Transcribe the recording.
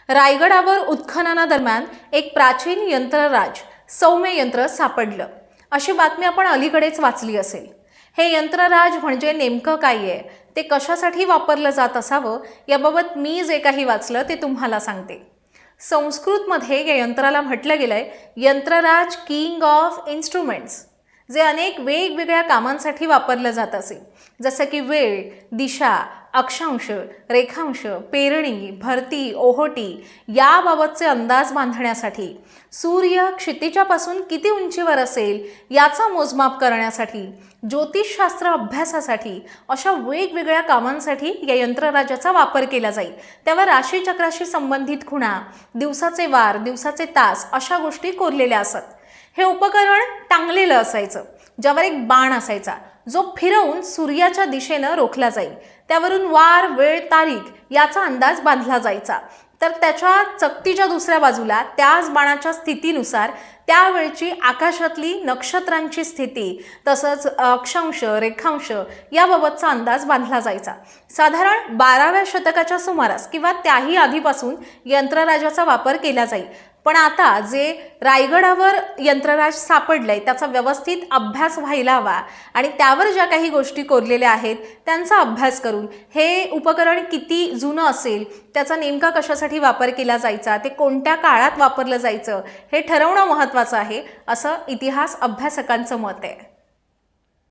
रायगडावर उत्खननादरम्यान एक प्राचीन यंत्रराज सौम्य यंत्र सापडलं, अशी बातमी आपण अलीकडेच वाचली असेल। हे यंत्रराज म्हणजे नेमकं काय आहे, ते कशासाठी वापरलं जात असावं, याबाबत मी जे काही वाचलं ते तुम्हाला सांगते। संस्कृतमध्ये या यंत्राला म्हटलं गेलंय यंत्रराज किंग ऑफ इन्स्ट्रुमेंट्स, जे अनेक वेगवेगळ्या कामांसाठी वापरलं जात असे, जसं की वेळ, दिशा, अक्षांश, रेखांश, पेरणी, भरती, ओहोटी याबाबतचे अंदाज बांधण्यासाठी, सूर्य क्षितिजापासून किती उंचीवर असेल याचा मोजमाप करण्यासाठी, ज्योतिषशास्त्र अभ्यासासाठी, अशा वेगवेगळ्या कामांसाठी या यंत्रराजाचा वापर केला जाईल। त्यावर राशीचक्राशी संबंधित खुणा, दिवसाचे वार, दिवसाचे तास अशा गोष्टी कोरलेल्या असत। हे उपकरण टांगलेलं असायचं, ज्यावर एक बाण असायचा, जो फिरवून सूर्याच्या दिशेनं रोखला जाईल। त्यावरून वार, वेळ, तारीख याचा अंदाज बांधला जायचा। तर त्याच्या चकतीच्या दुसऱ्या बाजूला त्याच बाणाच्या स्थितीनुसार त्यावेळची आकाशातली नक्षत्रांची स्थिती, तसंच अक्षांश, रेखांश याबाबतचा अंदाज बांधला जायचा। साधारण 12व्या शतकाच्या सुमारास किंवा त्याही आधीपासून यंत्रराजाचा वापर केला जाईल। पण आता जे रायगडावर यंत्रराज सापडलंय त्याचा व्यवस्थित अभ्यास व्हायला हवा आणि त्यावर ज्या काही गोष्टी कोरलेल्या आहेत त्यांचा अभ्यास करून हे उपकरण किती जुनं असेल, त्याचा नेमका कशासाठी वापर केला जायचा, ते कोणत्या काळात वापरलं जायचं हे ठरवणं महत्त्वाचं आहे, असं इतिहास अभ्यासकांचं मत आहे।